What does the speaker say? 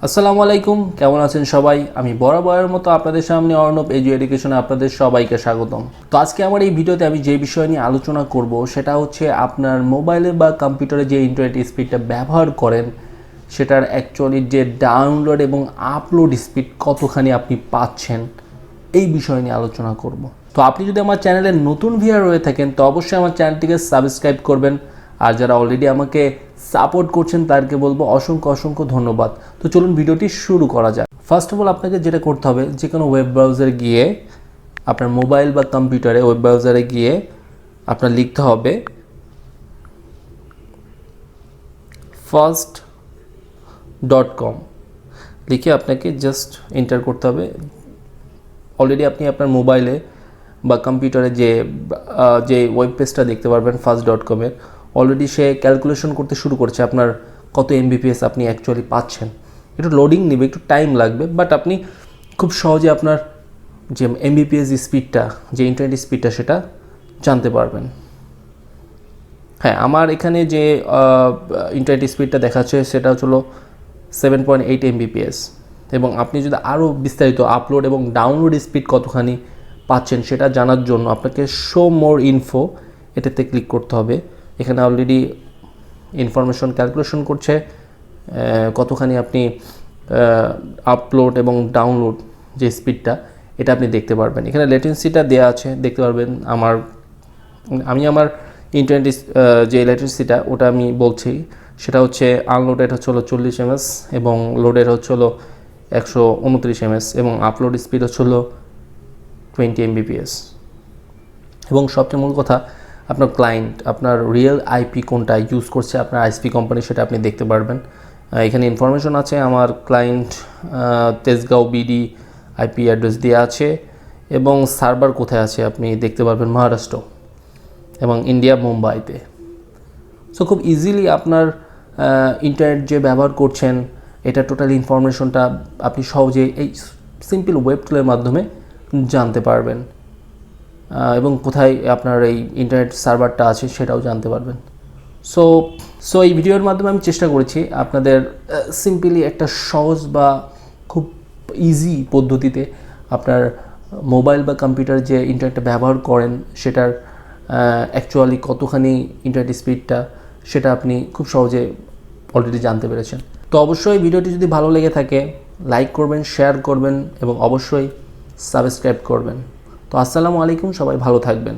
আসসালামু আলাইকুম, কেমন আছেন সবাই? আমি বরাবরের মতো আপনাদের সামনে অর্ণব এডুকেশনে আপনাদের সবাইকে স্বাগতম। তো আজকে আমার এই ভিডিওতে আমি যে বিষয় নিয়ে আলোচনা করব সেটা হচ্ছে আপনার মোবাইলে বা কম্পিউটারে যে ইন্টারনেট স্পিডটা ব্যবহার করেন সেটার অ্যাকচুয়ালি যে ডাউনলোড এবং আপলোড স্পিড কতখানি আপনি পাচ্ছেন এই বিষয় নিয়ে আলোচনা করব। তো আপনি যদি আমার চ্যানেলে নতুন ভিউয়ার হয়ে থাকেন তো অবশ্যই আমার চ্যানেলটিকে সাবস্ক্রাইব করবেন, আর যারা অলরেডি আমাকে সাপোর্ট করছেন তাদেরকে বলবো অসংখ্য ধন্যবাদ। তো চলুন ভিডিওটি শুরু করা যাক। ফার্স্ট অফ অল আপনাকে যেটা করতে হবে, যে কোনো ওয়েব ব্রাউজারে গিয়ে আপনার মোবাইল বা কম্পিউটারে ওয়েব ব্রাউজারে গিয়ে আপনার লিখতে হবে fast.com, লিখে আপনাকে জাস্ট এন্টার করতে হবে। অলরেডি আপনি আপনার মোবাইলে বা কম্পিউটারে যে ওয়েব পেজটা দেখতে পারবেন fast.com-এর, অলরেডি সে ক্যালকুলেশন করতে শুরু করছে আপনার কত এমবিপিএস আপনি অ্যাকচুয়ালি পাচ্ছেন। একটু লোডিং নেবে, একটু টাইম লাগবে, বাট আপনি খুব সহজে আপনার যে এমবিপিএস স্পিডটা, যে ইন্টারনেট স্পিডটা, সেটা জানতে পারবেন। হ্যাঁ, আমার এখানে যে ইন্টারনেট স্পিডটা দেখাচ্ছে সেটা হলো 7.8 এমবিপিএস, এবং আপনি যদি আরও বিস্তারিত আপলোড এবং ডাউনলোড স্পিড কতখানি পাচ্ছেন সেটা জানার জন্য আপনাকে শো মোর ইনফো এটাতে ক্লিক করতে হবে। এখানে অলরেডি ইনফরমেশন ক্যালকুলেশন করছে কতখানি আপনি আপলোড এবং ডাউনলোড যে স্পিডটা এটা আপনি দেখতে পারবেন। এখানে লেটেন্সিটা দেওয়া আছে, দেখতে পারবেন। আমি আমার ইন্টারনেট যে লেটেন্সিটা ওটা আমি বলছি, সেটা হচ্ছে আনলোডেড হচ্ছে হলো 40 ms এবং লোডেড হচ্ছে হলো 129 ms এবং আপলোড স্পিড হচ্ছে হলো 20 mbps। এবং সবচেয়ে মূল কথা, আপনার ক্লায়েন্ট আপনার রিয়েল আইপি কোনটা ইউজ করছে আপনার আইএসপি কোম্পানি সেটা আপনি দেখতে পারবেন। এখানে ইনফরমেশন আছে, আমার client Tejgaon BD IP address দেওয়া আছে এবং সার্ভার কোথায় আছে আপনি দেখতে পারবেন মহারাষ্ট্র এবং ইন্ডিয়া মুম্বাইতে। সো খুব ইজিলি আপনার ইন্টারনেট যে ব্যবহার করছেন এটা টোটাল ইনফরমেশনটা আপনি সহজেই এই সিম্পল ওয়েব টুলের মাধ্যমে জানতে পারবেন, এবং কোথায় আপনার এই ইন্টারনেট সার্ভারটা আছে সেটাও জানতে পারবেন। সো এই ভিডিওর মাধ্যমে আমি চেষ্টা করেছি আপনাদের সিম্পলি একটা সহজ বা খুব ইজি পদ্ধতিতে আপনার মোবাইল বা কম্পিউটার যে ইন্টারনেটটা ব্যবহার করেন সেটার অ্যাকচুয়ালি কতখানি ইন্টারনেট স্পিডটা সেটা আপনি খুব সহজে অলরেডি জানতে পেরেছেন। তো অবশ্যই ভিডিওটি যদি ভালো লেগে থাকে লাইক করবেন, শেয়ার করবেন এবং অবশ্যই সাবস্ক্রাইব করবেন। তো আসসালামু আলাইকুম, সবাই ভালো থাকবেন।